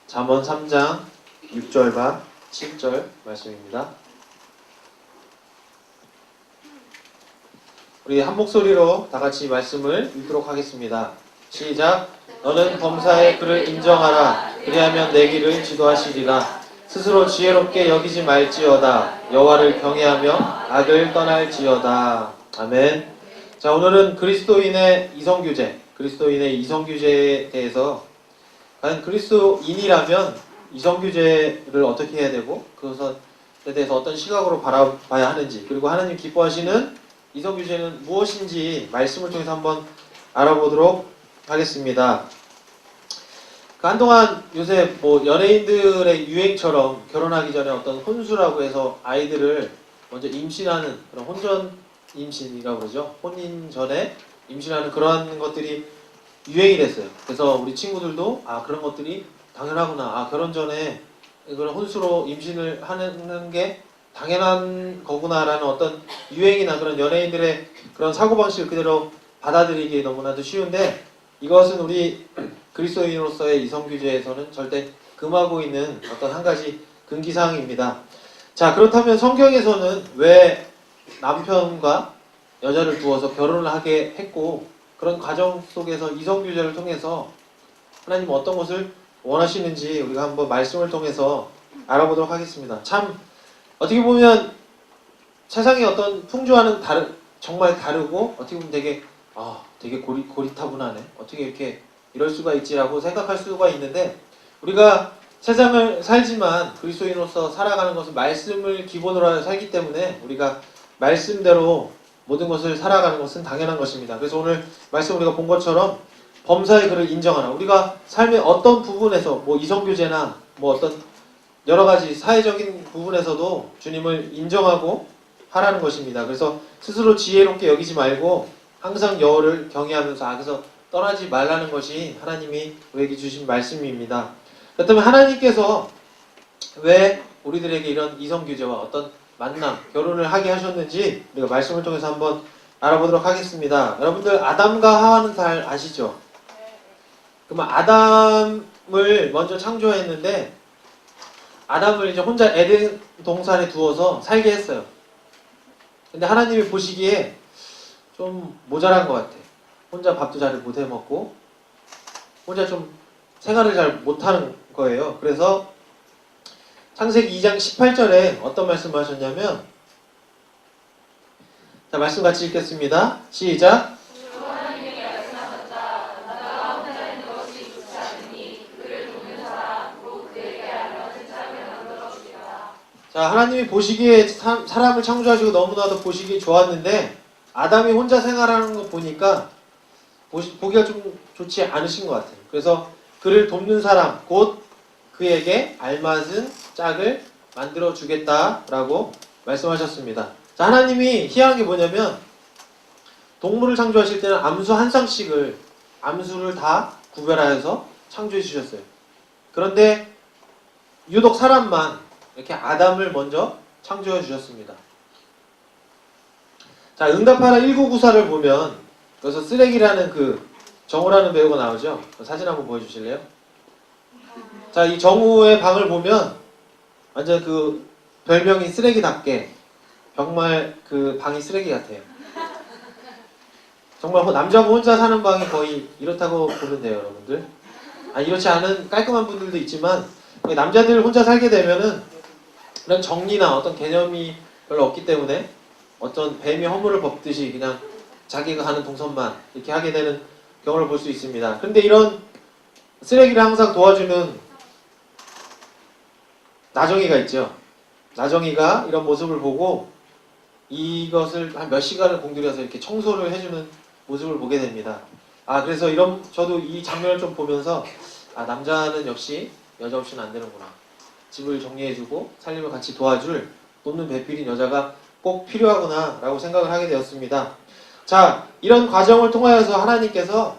잠언 3장 6절과 7절 말씀입니다. 우리 한 목소리로 다 같이 말씀을 읽도록 하겠습니다. 시작. 너는 범사의 그를 인정하라. 그리하면 내 길을 지도하시리라. 스스로 지혜롭게 여기지 말지어다. 여호와를 경외하며 악을 떠날지어다. 아멘. 자, 오늘은 그리스도인의 이성규제에 대해서 과연 그리스도인이라면 이성규제를 어떻게 해야 되고 그것에 대해서 어떤 시각으로 바라봐야 하는지, 그리고 하나님 기뻐하시는 이성규제는 무엇인지 말씀을 통해서 한번 알아보도록 하겠습니다. 한동안 요새 연예인들의 유행처럼 결혼하기 전에 어떤 혼수라고 해서 아이들을 먼저 임신하는 그런 혼전 임신이라고 그러죠. 혼인 전에 임신하는 그런 것들이 유행이 됐어요. 그래서 우리 친구들도 그런 것들이 당연하구나. 결혼 전에 그런 혼수로 임신을 하는 게 당연한 거구나라는 어떤 유행이나 그런 연예인들의 그런 사고방식을 그대로 받아들이기 너무나도 쉬운데, 이것은 우리 그리스도인으로서의 이성규제에서는 절대 금하고 있는 어떤 한 가지 금기사항입니다. 자, 그렇다면 성경에서는 왜 남편과 여자를 두어서 결혼을 하게 했고, 그런 과정 속에서 이성규제를 통해서 하나님 어떤 것을 원하시는지 우리가 한번 말씀을 통해서 알아보도록 하겠습니다. 참 어떻게 보면 세상의 어떤 풍조와는 정말 다르고, 어떻게 보면 되게 고리타분하네. 어떻게 이렇게 이럴 수가 있지라고 생각할 수가 있는데, 우리가 세상을 살지만 그리스도인으로서 살아가는 것은 말씀을 기본으로 살기 때문에 우리가 말씀대로 모든 것을 살아가는 것은 당연한 것입니다. 그래서 오늘 말씀 우리가 본 것처럼 범사의 그를 인정하라. 우리가 삶의 어떤 부분에서 이성규제나 어떤 여러 가지 사회적인 부분에서도 주님을 인정하고 하라는 것입니다. 그래서 스스로 지혜롭게 여기지 말고 항상 여호와를 경외하면서 악에서 떠나지 말라는 것이 하나님이 우리에게 주신 말씀입니다. 그렇다면 하나님께서 왜 우리들에게 이런 이성규제와 어떤 만남, 결혼을 하게 하셨는지 우리가 말씀을 통해서 한번 알아보도록 하겠습니다. 여러분들 아담과 하와는 잘 아시죠? 그러면 아담을 먼저 창조했는데, 아담을 이제 혼자 에덴 동산에 두어서 살게 했어요. 근데 하나님이 보시기에 좀 모자란 것 같아. 혼자 밥도 잘 못 해먹고 혼자 좀 생활을 잘 못하는 거예요. 그래서 창세기 2장 18절에 어떤 말씀을 하셨냐면, 자, 말씀 같이 읽겠습니다. 시작. 자, 하나님이 보시기에 사람을 창조하시고 너무나도 보시기에 좋았는데, 아담이 혼자 생활하는 거 보니까 보기가 좀 좋지 않으신 것 같아요. 그래서 그를 돕는 사람, 곧 그에게 알맞은 짝을 만들어 주겠다라고 말씀하셨습니다. 자, 하나님이 희한한 게 뭐냐면, 동물을 창조하실 때는 암수 한 쌍씩을, 암수를 다 구별하여서 창조해 주셨어요. 그런데 유독 사람만 이렇게 아담을 먼저 창조해 주셨습니다. 자, 응답하라 1994를 보면 여기서 쓰레기라는 정우라는 배우가 나오죠. 사진 한번 보여주실래요? 자, 이 정우의 방을 보면 완전 별명이 쓰레기답게 정말 방이 쓰레기 같아요. 정말 남자가 혼자 사는 방이 거의 이렇다고 보면 돼요, 여러분들. 이렇지 않은 깔끔한 분들도 있지만, 남자들 혼자 살게 되면은 그런 정리나 어떤 개념이 별로 없기 때문에 어떤 뱀이 허물을 벗듯이 그냥 자기가 가는 동선만 이렇게 하게 되는 경우를 볼 수 있습니다. 그런데 이런 쓰레기를 항상 도와주는 나정이가 있죠. 나정이가 이런 모습을 보고 이것을 한 몇 시간을 공들여서 이렇게 청소를 해주는 모습을 보게 됩니다. 그래서 저도 이 장면을 좀 보면서 남자는 역시 여자 없이는 안 되는구나. 집을 정리해주고 살림을 같이 도와줄 돕는 배필인 여자가 꼭 필요하구나 라고 생각을 하게 되었습니다. 자, 이런 과정을 통하여서 하나님께서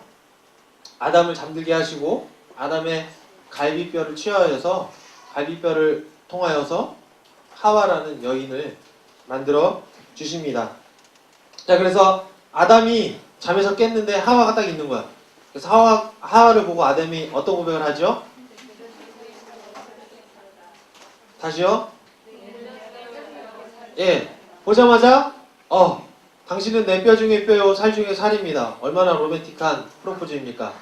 아담을 잠들게 하시고 아담의 갈비뼈를 취하여서 갈비뼈를 통하여서 하와라는 여인을 만들어 주십니다. 자, 그래서 아담이 잠에서 깼는데 하와가 딱 있는 거야. 그래서 하와를 보고 아담이 어떤 고백을 하죠? 다시요? 예. 보자마자 당신은 내 뼈 중에 뼈요 살 중에 살입니다. 얼마나 로맨틱한 프로포즈입니까?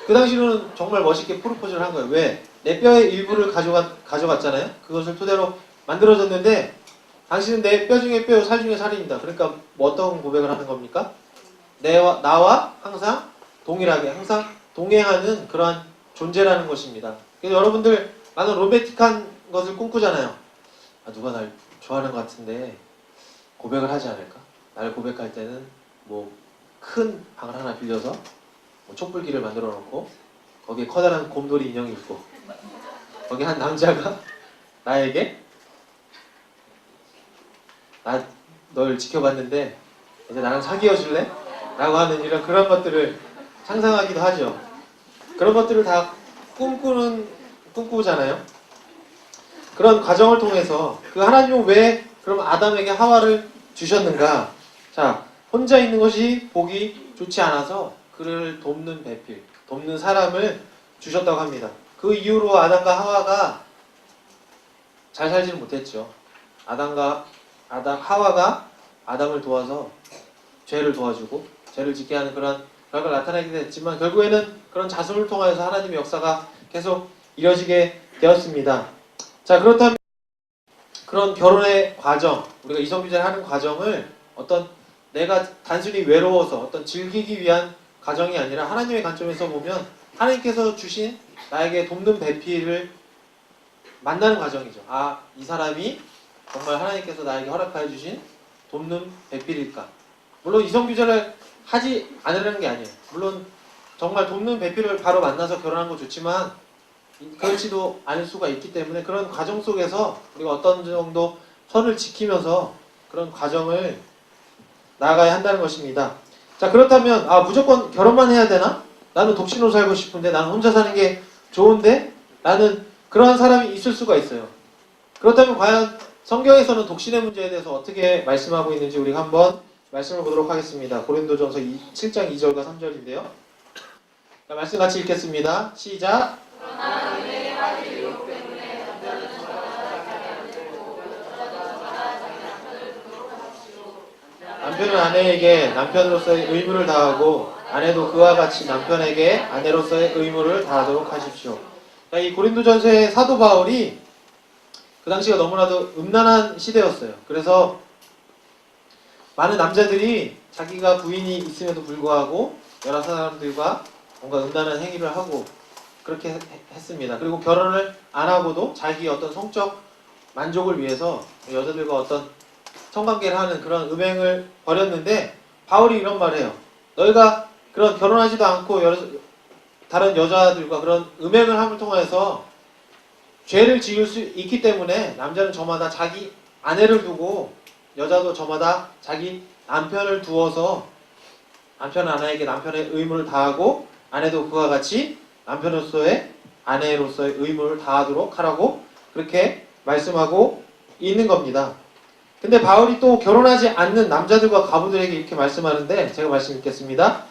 그 당시로는 정말 멋있게 프로포즈를 한 거예요. 왜? 내 뼈의 일부를 가져갔잖아요. 그것을 토대로 만들어졌는데 당신은 내 뼈 중에 뼈요 살 중에 살입니다. 그러니까 뭐 어떤 고백을 하는 겁니까? 나와 항상 동일하게 항상 동행하는 그러한 존재라는 것입니다. 그래서 여러분들 나는 로맨틱한 것을 꿈꾸잖아요. 누가 날 좋아하는 것 같은데 고백을 하지 않을까? 날 고백할 때는 뭐 큰 방을 하나 빌려서 뭐 촛불기를 만들어 놓고 거기에 커다란 곰돌이 인형이 있고 거기 한 남자가 나에게 널 지켜봤는데 이제 나랑 사귀어 줄래? 라고 하는 이런 그런 것들을 상상하기도 하죠. 그런 것들을 다 꿈꾸잖아요. 그런 과정을 통해서 그 하나님은 왜 그럼 아담에게 하와를 주셨는가? 자, 혼자 있는 것이 보기 좋지 않아서 그를 돕는 배필, 돕는 사람을 주셨다고 합니다. 그 이후로 아담과 하와가 잘 살지는 못했죠. 하와가 아담을 도와서 죄를 도와주고 죄를 짓게 하는 그런 결과가 나타나게 됐지만 결국에는 그런 자손을 통하여서 하나님의 역사가 계속 이뤄지게 되었습니다. 자, 그렇다면 그런 결혼의 과정, 우리가 이성교제를 하는 과정을 어떤 내가 단순히 외로워서 어떤 즐기기 위한 과정이 아니라 하나님의 관점에서 보면 하나님께서 주신 나에게 돕는 배필을 만나는 과정이죠. 이 사람이 정말 하나님께서 나에게 허락하여 주신 돕는 배필일까? 물론 이성교제를 하지 않으려는 게 아니에요. 물론 정말 돕는 배필을 바로 만나서 결혼하는 거 좋지만 그렇지도 않을 수가 있기 때문에 그런 과정 속에서 우리가 어떤 정도 선을 지키면서 그런 과정을 나아가야 한다는 것입니다. 자, 그렇다면 무조건 결혼만 해야 되나? 나는 독신으로 살고 싶은데 나는 혼자 사는 게 좋은데? 나는 그러한 사람이 있을 수가 있어요. 그렇다면 과연 성경에서는 독신의 문제에 대해서 어떻게 말씀하고 있는지 우리가 한번 말씀을 보도록 하겠습니다. 고린도전서 7장 2절과 3절인데요. 자, 말씀 같이 읽겠습니다. 시작. 남편은 아내에게 남편으로서의 의무를 다하고 아내도 그와 같이 남편에게 아내로서의 의무를 다하도록 하십시오. 자, 이 고린도전서의 사도 바울이 그 당시가 너무나도 음란한 시대였어요. 그래서 많은 남자들이 자기가 부인이 있음에도 불구하고 여러 사람들과 뭔가 음란한 행위를 하고 그렇게 했습니다. 그리고 결혼을 안 하고도 자기 어떤 성적 만족을 위해서 여자들과 어떤 성관계를 하는 그런 음행을 벌였는데 바울이 이런 말을 해요. 너희가 그런 결혼하지도 않고 다른 여자들과 그런 음행을 함을 통해서 죄를 지을 수 있기 때문에 남자는 저마다 자기 아내를 두고 여자도 저마다 자기 남편을 두어서 남편은 아내에게 남편의 의무를 다하고 아내도 그와 같이 남편으로서의 아내로서의 의무를 다하도록 하라고 그렇게 말씀하고 있는 겁니다. 근데 바울이 또 결혼하지 않는 남자들과 과부들에게 이렇게 말씀하는데 제가 말씀 읽겠습니다.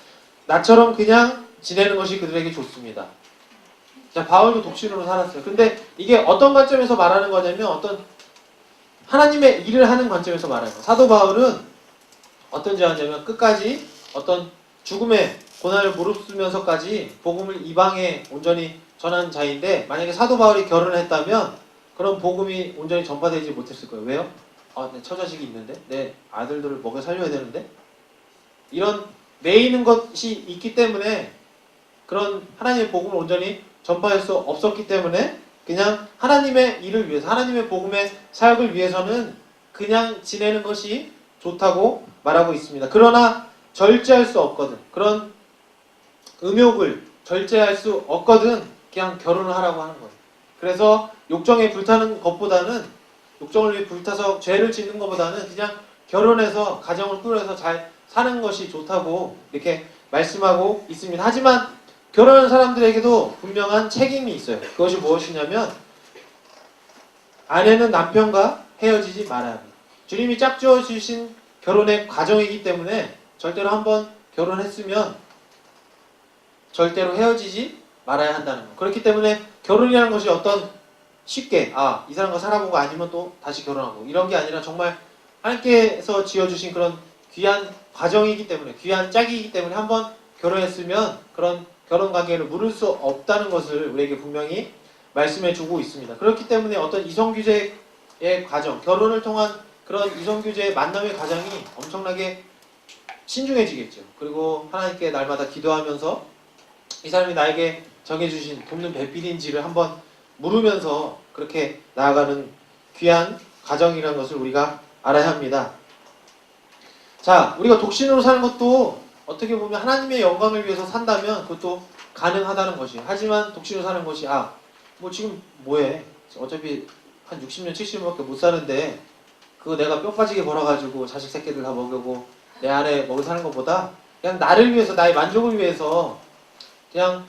나처럼 그냥 지내는 것이 그들에게 좋습니다. 자, 바울도 독신으로 살았어요. 근데 이게 어떤 관점에서 말하는 거냐면 어떤 하나님의 일을 하는 관점에서 말하는 거예요. 사도 바울은 어떤 자였냐면 끝까지 어떤 죽음의 고난을 무릅쓰면서까지 복음을 이방에 온전히 전한 자인데 만약에 사도 바울이 결혼을 했다면 그런 복음이 온전히 전파되지 못했을 거예요. 왜요? 내 처자식이 있는데? 내 아들들을 먹여 살려야 되는데? 이런 매이는 것이 있기 때문에 그런 하나님의 복음을 온전히 전파할 수 없었기 때문에 그냥 하나님의 일을 위해서 하나님의 복음의 사역을 위해서는 그냥 지내는 것이 좋다고 말하고 있습니다. 그러나 절제할 수 없거든. 그런 음욕을 절제할 수 없거든 그냥 결혼을 하라고 하는 거예요. 그래서 욕정에 불타는 것보다는 욕정을 위해 불타서 죄를 짓는 것보다는 그냥 결혼해서 가정을 꾸려서 잘 사는 것이 좋다고 이렇게 말씀하고 있습니다. 하지만 결혼한 사람들에게도 분명한 책임이 있어요. 그것이 무엇이냐면 아내는 남편과 헤어지지 말아야 합니다. 주님이 짝지어 주신 결혼의 과정이기 때문에 절대로 한번 결혼했으면 절대로 헤어지지 말아야 한다는 것. 그렇기 때문에 결혼이라는 것이 어떤 쉽게 이 사람과 살아보고 아니면 또 다시 결혼하고 이런 게 아니라 정말 하나님께서 지어주신 그런 귀한 과정이기 때문에 귀한 짝이기 때문에 한번 결혼했으면 그런 결혼 관계를 물을 수 없다는 것을 우리에게 분명히 말씀해 주고 있습니다. 그렇기 때문에 어떤 이성규제의 과정, 결혼을 통한 그런 이성규제의 만남의 과정이 엄청나게 신중해지겠죠. 그리고 하나님께 날마다 기도하면서 이 사람이 나에게 정해주신 돕는 배필인지를 한번 물으면서 그렇게 나아가는 귀한 과정이라는 것을 우리가 알아야 합니다. 자, 우리가 독신으로 사는 것도 어떻게 보면 하나님의 영광을 위해서 산다면 그것도 가능하다는 것이에요. 하지만 독신으로 사는 것이 뭐 지금 뭐해? 어차피 한 60년, 70년밖에 못 사는데 그거 내가 뼈 빠지게 벌어가지고 자식 새끼들 다 먹이고 내 아내 먹여 사는 것보다 그냥 나를 위해서, 나의 만족을 위해서 그냥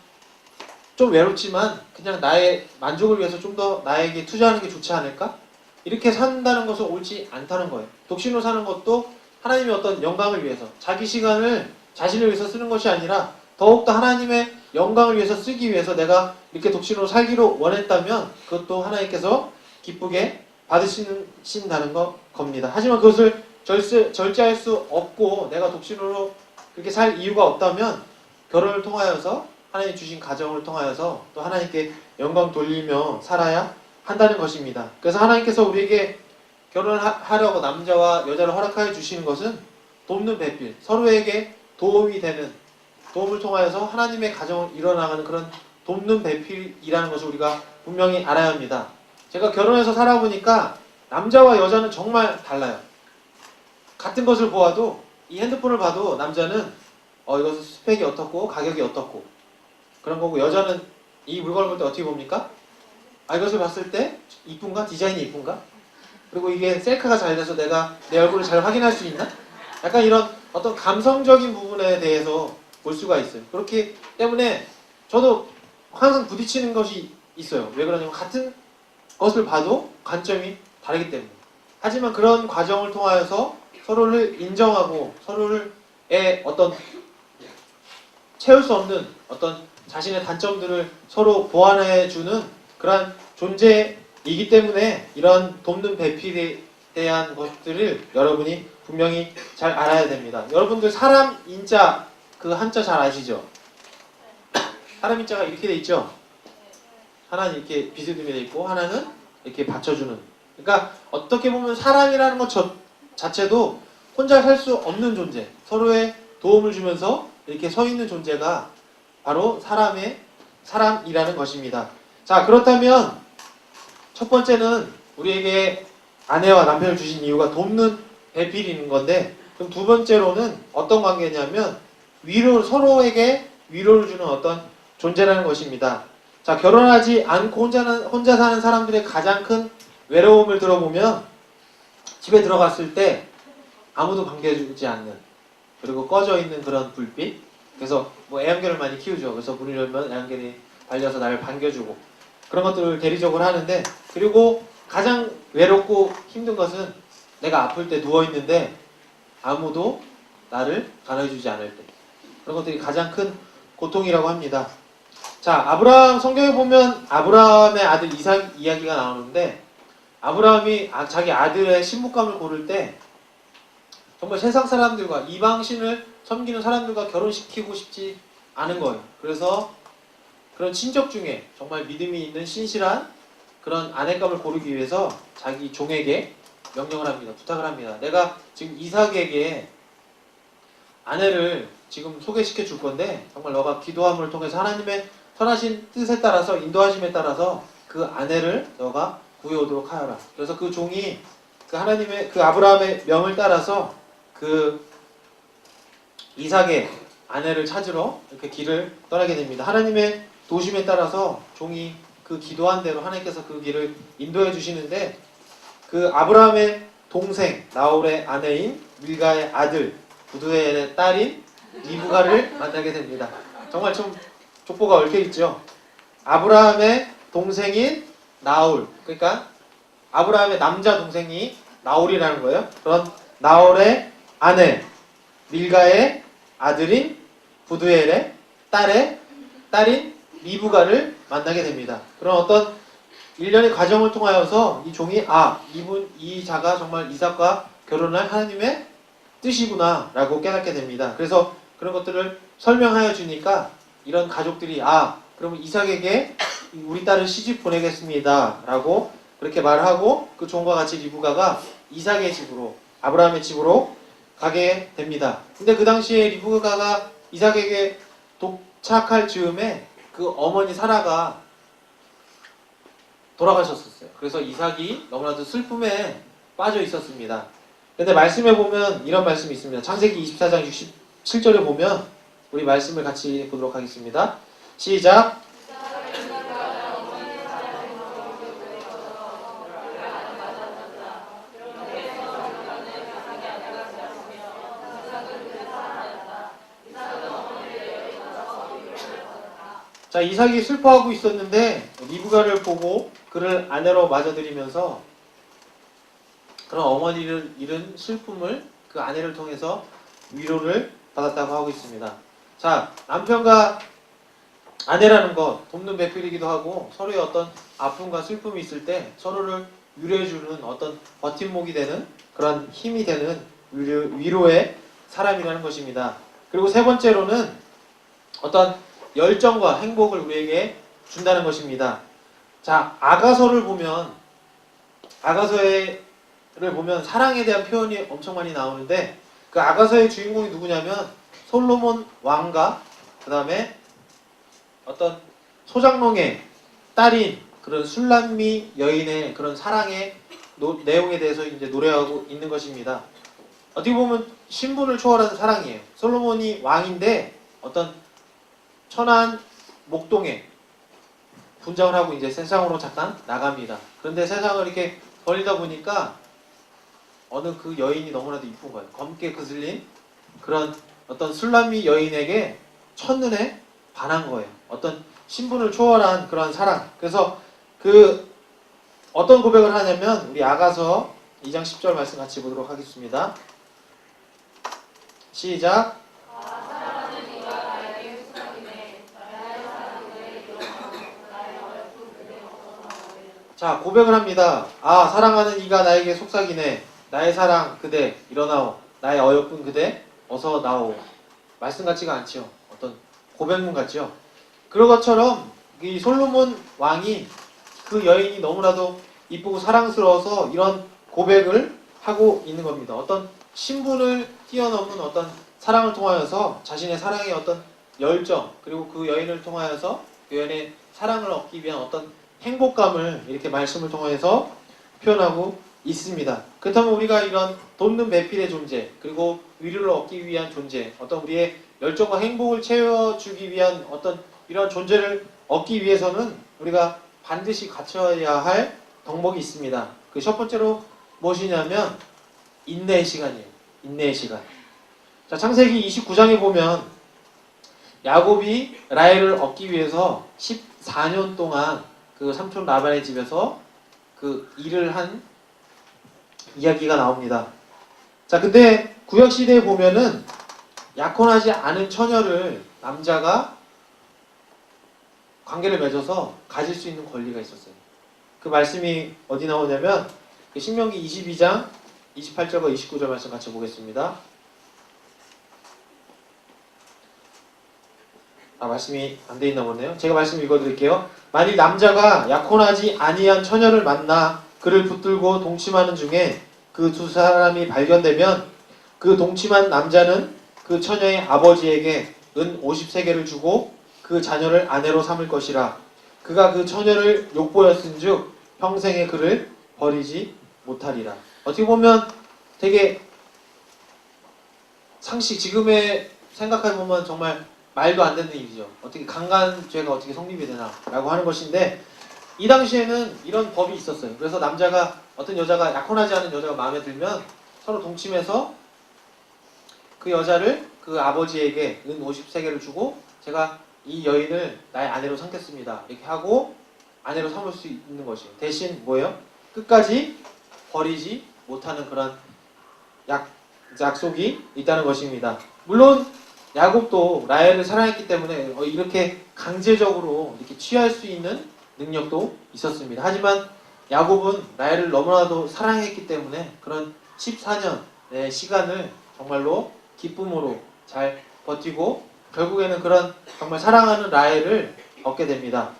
좀 외롭지만 그냥 나의 만족을 위해서 좀 더 나에게 투자하는 게 좋지 않을까? 이렇게 산다는 것은 옳지 않다는 거예요. 독신으로 사는 것도 하나님의 어떤 영광을 위해서, 자기 시간을 자신을 위해서 쓰는 것이 아니라 더욱더 하나님의 영광을 위해서 쓰기 위해서 내가 이렇게 독신으로 살기로 원했다면 그것도 하나님께서 기쁘게 받으신다는 겁니다. 하지만 그것을 절제할 수 없고 내가 독신으로 그렇게 살 이유가 없다면 결혼을 통하여서 하나님 주신 가정을 통하여서 또 하나님께 영광 돌리며 살아야 한다는 것입니다. 그래서 하나님께서 우리에게 결혼하려고 남자와 여자를 허락하여 주시는 것은 돕는 배필, 서로에게 도움이 되는, 도움을 통하여서 하나님의 가정을 이뤄나가는 그런 돕는 배필이라는 것을 우리가 분명히 알아야 합니다. 제가 결혼해서 살아보니까 남자와 여자는 정말 달라요. 같은 것을 보아도 이 핸드폰을 봐도 남자는 이것은 스펙이 어떻고 가격이 어떻고 그런 거고, 여자는 이 물건을 볼 때 어떻게 봅니까? 이것을 봤을 때 이쁜가? 디자인이 이쁜가? 그리고 이게 셀카가 잘 돼서 내가 내 얼굴을 잘 확인할 수 있나? 약간 이런 어떤 감성적인 부분에 대해서 볼 수가 있어요. 그렇기 때문에 저도 항상 부딪히는 것이 있어요. 왜 그러냐면 같은 것을 봐도 관점이 다르기 때문에. 하지만 그런 과정을 통하여서 서로를 인정하고 서로의 어떤 채울 수 없는 어떤 자신의 단점들을 서로 보완해주는 그러한 존재이기 때문에 이런 돕는 배필에 대한 것들을 여러분이 분명히 잘 알아야 됩니다. 여러분들 사람 인자 그 한자 잘 아시죠? 사람 인자가 이렇게 돼 있죠? 하나는 이렇게 비스듬히 돼 있고 하나는 이렇게 받쳐주는. 그러니까 어떻게 보면 사람이라는 것 자체도 혼자 살 수 없는 존재, 서로의 도움을 주면서 이렇게 서 있는 존재가 바로 사람이라는 것입니다. 자, 그렇다면 첫 번째는 우리에게 아내와 남편을 주신 이유가 돕는 배필인 건데, 그럼 두 번째로는 어떤 관계냐면 서로에게 위로를 주는 어떤 존재라는 것입니다. 자, 결혼하지 않고 혼자 사는 사람들의 가장 큰 외로움을 들어보면 집에 들어갔을 때 아무도 반겨주지 않는, 그리고 꺼져 있는 그런 불빛. 그래서 뭐 애완견을 많이 키우죠. 그래서 문을 열면 애완견이 달려서 나를 반겨주고 그런 것들을 대리적으로 하는데, 그리고 가장 외롭고 힘든 것은 내가 아플 때 누워있는데 아무도 나를 간호해주지 않을 때, 그런 것들이 가장 큰 고통이라고 합니다. 자, 성경에 보면 아브라함의 아들 이삭 이야기가 나오는데, 아브라함이 자기 아들의 신부감을 고를 때 정말 세상 사람들과 이방신을 섬기는 사람들과 결혼시키고 싶지 않은 거예요. 그래서 그런 친척 중에 정말 믿음이 있는 신실한 그런 아내감을 고르기 위해서 자기 종에게 명령을 합니다. 부탁을 합니다. 내가 지금 이삭에게 아내를 지금 소개시켜 줄 건데 정말 너가 기도함을 통해서 하나님의 선하신 뜻에 따라서, 인도하심에 따라서 그 아내를 너가 구해오도록 하여라. 그래서 그 종이 그 아브라함의 명을 따라서 그 이삭의 아내를 찾으러 이렇게 길을 떠나게 됩니다. 하나님의 도심에 따라서 종이 그 기도한 대로 하나님께서 그 길을 인도해 주시는데, 그 아브라함의 동생 나홀의 아내인 밀가의 아들 부두엘의 딸인 리브가를 만나게 됩니다. 정말 좀 족보가 얽혀 있죠. 아브라함의 동생인 나홀, 그러니까 아브라함의 남자 동생이 나홀이라는 거예요. 그런 나홀의 아내 밀가의 아들인 부두엘의 딸인 리브가를 만나게 됩니다. 그런 어떤 일련의 과정을 통하여서 이 종이 이 자가 정말 이삭과 결혼할 하나님의 뜻이구나 라고 깨닫게 됩니다. 그래서 그런 것들을 설명하여 주니까 이런 가족들이 그러면 이삭에게 우리 딸을 시집 보내겠습니다 라고 그렇게 말을 하고 그 종과 같이 리브가가 이삭의 집으로 아브라함의 집으로 가게 됩니다. 근데 그 당시에 리브가가 이삭에게 도착할 즈음에 그 어머니 사라가 돌아가셨었어요. 그래서 이삭이 너무나도 슬픔에 빠져 있었습니다. 근데 말씀에 보면 이런 말씀이 있습니다. 창세기 24장 67절에 보면 우리 말씀을 같이 보도록 하겠습니다. 시작. 자, 이삭이 슬퍼하고 있었는데 리브가를 보고 그를 아내로 맞아들이면서 그런 어머니를 잃은 슬픔을 그 아내를 통해서 위로를 받았다고 하고 있습니다. 자, 남편과 아내라는 것 돕는 배필이기도 하고 서로의 어떤 아픔과 슬픔이 있을 때 서로를 위로해주는 어떤 버팀목이 되는 그런 힘이 되는 위로의 사람이라는 것입니다. 그리고 세 번째로는 어떤 열정과 행복을 우리에게 준다는 것입니다. 자, 아가서를 보면 사랑에 대한 표현이 엄청 많이 나오는데 그 아가서의 주인공이 누구냐면 솔로몬 왕과 그 다음에 어떤 소장농의 딸인 그런 술람미 여인의 그런 사랑의 내용에 대해서 이제 노래하고 있는 것입니다. 어떻게 보면 신분을 초월하는 사랑이에요. 솔로몬이 왕인데 어떤 천한 목동에 분장을 하고 이제 세상으로 잠깐 나갑니다. 그런데 세상을 이렇게 벌리다 보니까 어느 그 여인이 너무나도 이쁜 거예요. 검게 그슬린 그런 어떤 술람미 여인에게 첫눈에 반한 거예요. 어떤 신분을 초월한 그런 사랑. 그래서 그 어떤 고백을 하냐면 우리 아가서 2장 10절 말씀 같이 보도록 하겠습니다. 시작. 자, 고백을 합니다. 사랑하는 이가 나에게 속삭이네. 나의 사랑 그대 일어나오. 나의 어여쁜 그대 어서 나오. 말씀 같지가 않죠. 어떤 고백문 같죠. 그런 것처럼 이 솔로몬 왕이 그 여인이 너무나도 이쁘고 사랑스러워서 이런 고백을 하고 있는 겁니다. 어떤 신분을 뛰어넘는 어떤 사랑을 통하여서 자신의 사랑의 어떤 열정 그리고 그 여인을 통하여서 그 여인의 사랑을 얻기 위한 어떤 행복감을 이렇게 말씀을 통해서 표현하고 있습니다. 그렇다면 우리가 이런 돕는 배필의 존재 그리고 위로를 얻기 위한 존재 어떤 우리의 열정과 행복을 채워주기 위한 어떤 이런 존재를 얻기 위해서는 우리가 반드시 갖춰야 할 덕목이 있습니다. 그 첫 번째로 무엇이냐면 인내의 시간이에요. 인내의 시간. 자, 창세기 29장에 보면 야곱이 라헬을 얻기 위해서 14년 동안 그 삼촌 라반의 집에서 그 일을 한 이야기가 나옵니다. 자, 근데 구약시대에 보면은 약혼하지 않은 처녀를 남자가 관계를 맺어서 가질 수 있는 권리가 있었어요. 그 말씀이 어디 나오냐면 신명기 22장 28절과 29절 말씀 같이 보겠습니다. 말씀이 안 돼 있나 보네요. 제가 말씀 읽어드릴게요. 만일 남자가 약혼하지 아니한 처녀를 만나 그를 붙들고 동침하는 중에 그 두 사람이 발견되면 그 동침한 남자는 그 처녀의 아버지에게 은 50세겔을 주고 그 자녀를 아내로 삼을 것이라. 그가 그 처녀를 욕보였은즉 평생에 그를 버리지 못하리라. 어떻게 보면 되게 지금의 생각해보면 정말 말도 안 되는 일이죠. 어떻게 강간죄가 어떻게 성립이 되나 라고 하는 것인데 이 당시에는 이런 법이 있었어요. 그래서 남자가 어떤 여자가 약혼하지 않은 여자가 마음에 들면 서로 동침해서 그 여자를 그 아버지에게 은 50세겔을 주고 제가 이 여인을 나의 아내로 삼겠습니다. 이렇게 하고 아내로 삼을 수 있는 것이에요. 대신 뭐예요? 끝까지 버리지 못하는 그런 약속이 있다는 것입니다. 물론 야곱도 라헬을 사랑했기 때문에 이렇게 강제적으로 이렇게 취할 수 있는 능력도 있었습니다. 하지만 야곱은 라헬을 너무나도 사랑했기 때문에 그런 14년의 시간을 정말로 기쁨으로 잘 버티고 결국에는 그런 정말 사랑하는 라헬을 얻게 됩니다.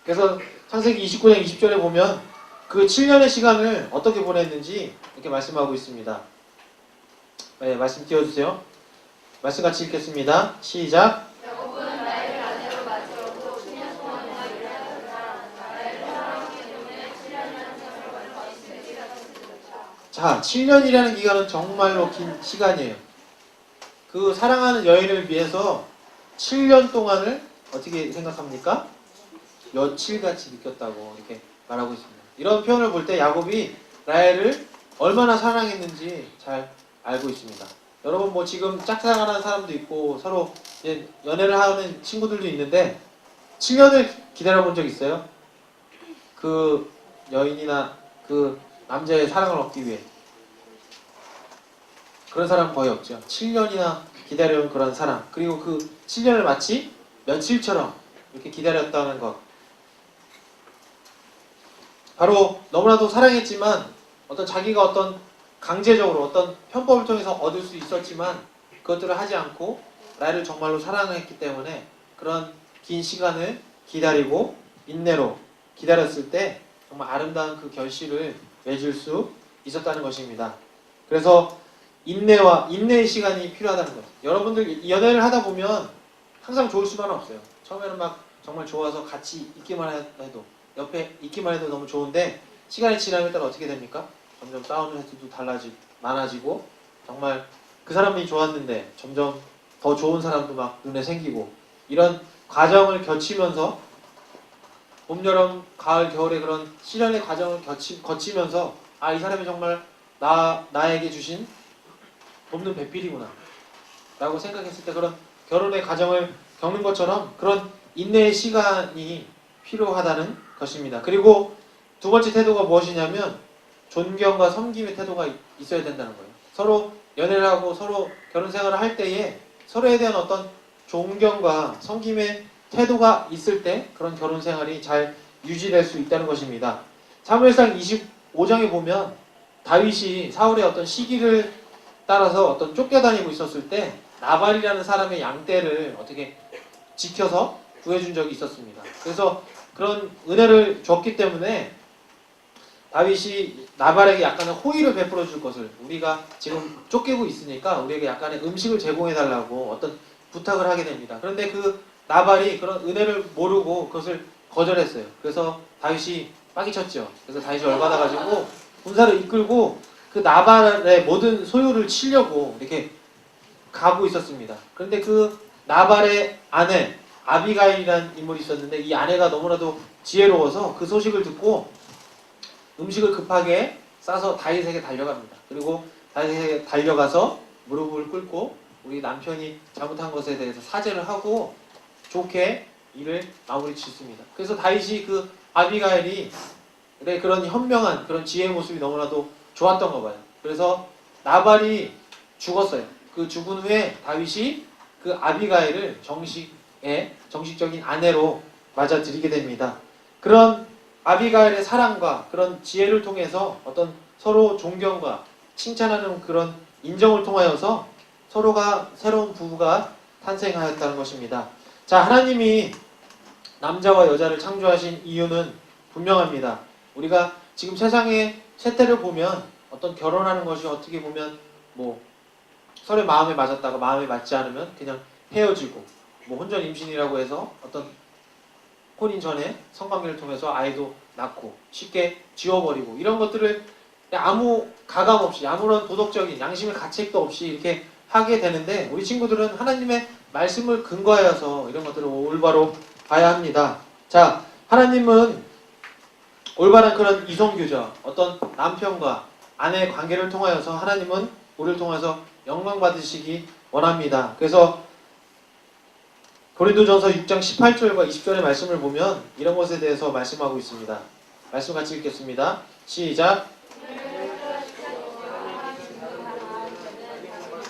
그래서 창세기 29장 20절에 보면 그 7년의 시간을 어떻게 보냈는지 이렇게 말씀하고 있습니다. 네, 말씀 띄워주세요. 말씀 같이 읽겠습니다. 시작. 자, 7년이라는 기간은 정말로 긴 시간이에요. 그 사랑하는 여인을 위해서 7년 동안을 어떻게 생각합니까? 며칠같이 느꼈다고 이렇게 말하고 있습니다. 이런 표현을 볼 때 야곱이 라헬을 얼마나 사랑했는지 잘 알고 있습니다. 여러분 뭐 지금 짝사랑하는 사람도 있고 서로 이제 연애를 하는 친구들도 있는데 7년을 기다려본 적 있어요? 그 여인이나 그 남자의 사랑을 얻기 위해. 그런 사람 거의 없죠. 7년이나 기다려온 그런 사랑. 그리고 그 7년을 마치 며칠처럼 이렇게 기다렸다는 것. 바로 너무나도 사랑했지만 자기가 강제적으로 어떤 편법을 통해서 얻을 수 있었지만 그것들을 하지 않고 나를 정말로 사랑했기 때문에 그런 긴 시간을 기다리고 인내로 기다렸을 때 정말 아름다운 그 결실을 맺을 수 있었다는 것입니다. 그래서 인내의 시간이 필요하다는 거죠. 여러분들 연애를 하다 보면 항상 좋을 수만은 없어요. 처음에는 막 정말 좋아서 같이 있기만 해도 옆에 있기만 해도 너무 좋은데 시간이 지나면 따라 어떻게 됩니까? 점점 싸우는 횟수도 많아지고 정말 그 사람이 좋았는데 점점 더 좋은 사람도 막 눈에 생기고 이런 과정을 거치면서 봄, 여름, 가을, 겨울의 그런 시련의 과정을 거치면서 이 사람이 정말 나에게 주신 돕는 배필이구나 라고 생각했을 때 그런 결혼의 과정을 겪는 것처럼 그런 인내의 시간이 필요하다는 것입니다. 그리고 두 번째 태도가 무엇이냐면 존경과 섬김의 태도가 있어야 된다는 거예요. 서로 연애를 하고 서로 결혼 생활을 할 때에 서로에 대한 어떤 존경과 섬김의 태도가 있을 때 그런 결혼 생활이 잘 유지될 수 있다는 것입니다. 사무엘상 25장에 보면 다윗이 사울의 어떤 시기를 따라서 쫓겨다니고 있었을 때 나발이라는 사람의 양떼를 어떻게 지켜서 구해준 적이 있었습니다. 그래서 그런 은혜를 줬기 때문에 다윗이 나발에게 약간의 호의를 베풀어 줄 것을 우리가 지금 쫓기고 있으니까 우리에게 약간의 음식을 제공해 달라고 어떤 부탁을 하게 됩니다. 그런데 그 나발이 그런 은혜를 모르고 그것을 거절했어요. 그래서 다윗이 빠기 쳤죠. 그래서 다윗이 열받아가지고 군사를 이끌고 그 나발의 모든 소유를 치려고 이렇게 가고 있었습니다. 그런데 그 나발의 아내 아비가일이라는 인물이 있었는데 이 아내가 너무나도 지혜로워서 그 소식을 듣고 음식을 급하게 싸서 다윗에게 달려갑니다. 그리고 다윗에게 달려가서 무릎을 꿇고 우리 남편이 잘못한 것에 대해서 사죄를 하고 좋게 일을 마무리 짓습니다. 그래서 다윗이 그 아비가일이 그런 현명한 그런 지혜의 모습이 너무나도 좋았던가 봐요. 그래서 나발이 죽었어요. 그 죽은 후에 다윗이 그 아비가일을 정식적인 아내로 맞아들이게 됩니다. 그런 아비가일의 사랑과 그런 지혜를 통해서 어떤 서로 존경과 칭찬하는 그런 인정을 통하여서 서로가 새로운 부부가 탄생하였다는 것입니다. 자, 하나님이 남자와 여자를 창조하신 이유는 분명합니다. 우리가 지금 세상의 세태를 보면 어떤 결혼하는 것이 어떻게 보면 서로의 마음에 맞았다가 마음에 맞지 않으면 그냥 헤어지고 혼전 임신이라고 해서 어떤 혼인 전에 성관계를 통해서 아이도 낳고 쉽게 지워버리고 이런 것들을 아무 가감 없이 아무런 도덕적인 양심의 가책도 없이 이렇게 하게 되는데 우리 친구들은 하나님의 말씀을 근거하여서 이런 것들을 올바로 봐야 합니다. 자, 하나님은 올바른 그런 이성교제, 어떤 남편과 아내의 관계를 통하여서 하나님은 우리를 통해서 영광 받으시기 원합니다. 그래서 고린도전서 6장 18절과 20절의 말씀을 보면 이런 것에 대해서 말씀하고 있습니다. 말씀 같이 읽겠습니다. 시작.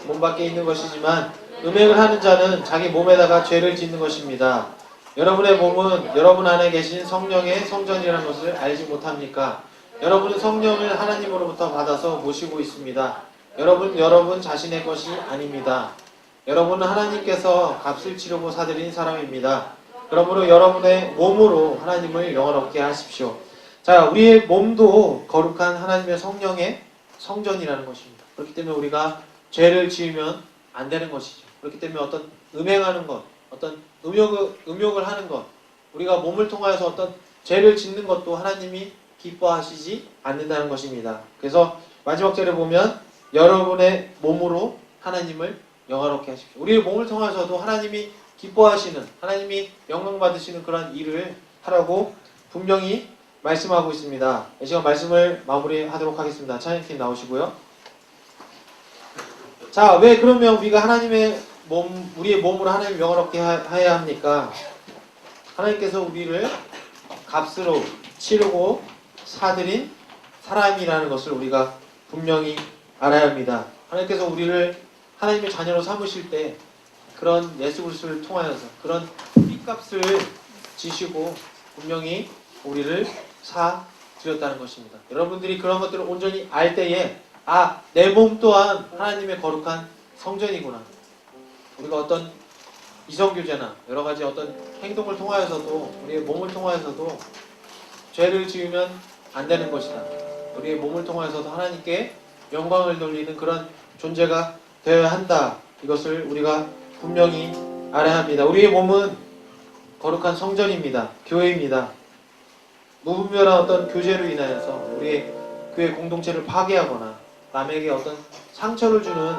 몸 밖에 있는 것이지만 음행을 하는 자는 자기 몸에다가 죄를 짓는 것입니다. 여러분의 몸은 여러분 안에 계신 성령의 성전이라는 것을 알지 못합니까? 여러분은 성령을 하나님으로부터 받아서 모시고 있습니다. 여러분 자신의 것이 아닙니다. 여러분은 하나님께서 값을 치르고 사들인 사람입니다. 그러므로 여러분의 몸으로 하나님을 영화롭게 하십시오. 자, 우리의 몸도 거룩한 하나님의 성령의 성전이라는 것입니다. 그렇기 때문에 우리가 죄를 지으면 안 되는 것이죠. 그렇기 때문에 어떤 음행하는 것, 어떤 음욕을 하는 것, 우리가 몸을 통하여서 어떤 죄를 짓는 것도 하나님이 기뻐하시지 않는다는 것입니다. 그래서 마지막 절에 보면 여러분의 몸으로 하나님을 영화롭게 하십시오. 우리의 몸을 통해서도 하나님이 기뻐하시는, 하나님이 영광 받으시는 그런 일을 하라고 분명히 말씀하고 있습니다. 이 시간 말씀을 마무리하도록 하겠습니다. 찬양팀 나오시고요. 자, 왜 그러면 우리가 하나님의 몸, 우리의 몸으로 하나님을 영화롭게 해야 합니까? 하나님께서 우리를 값으로 치르고 사들인 사람이라는 것을 우리가 분명히 알아야 합니다. 하나님께서 우리를 하나님의 자녀로 삼으실 때 그런 예수 그리스도를 통하여서 그런 피값을 지시고 분명히 우리를 사 드렸다는 것입니다. 여러분들이 그런 것들을 온전히 알 때에 내 몸 또한 하나님의 거룩한 성전이구나. 우리가 어떤 이성교제나 여러 가지 어떤 행동을 통하여서도 우리의 몸을 통하여서도 죄를 지으면 안 되는 것이다. 우리의 몸을 통하여서도 하나님께 영광을 돌리는 그런 존재가 되어야 한다. 이것을 우리가 분명히 알아야 합니다. 우리의 몸은 거룩한 성전입니다. 교회입니다. 무분별한 어떤 교제로 인하여서 우리의 교회 공동체를 파괴하거나 남에게 어떤 상처를 주는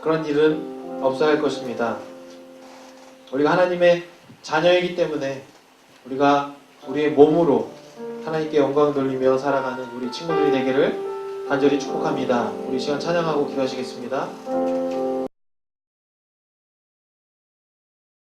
그런 일은 없어야 할 것입니다. 우리가 하나님의 자녀이기 때문에 우리가 우리의 몸으로 하나님께 영광 돌리며 살아가는 우리 친구들이 되기를 간절히 축복합니다. 우리 시간 찬양하고 기도하시겠습니다.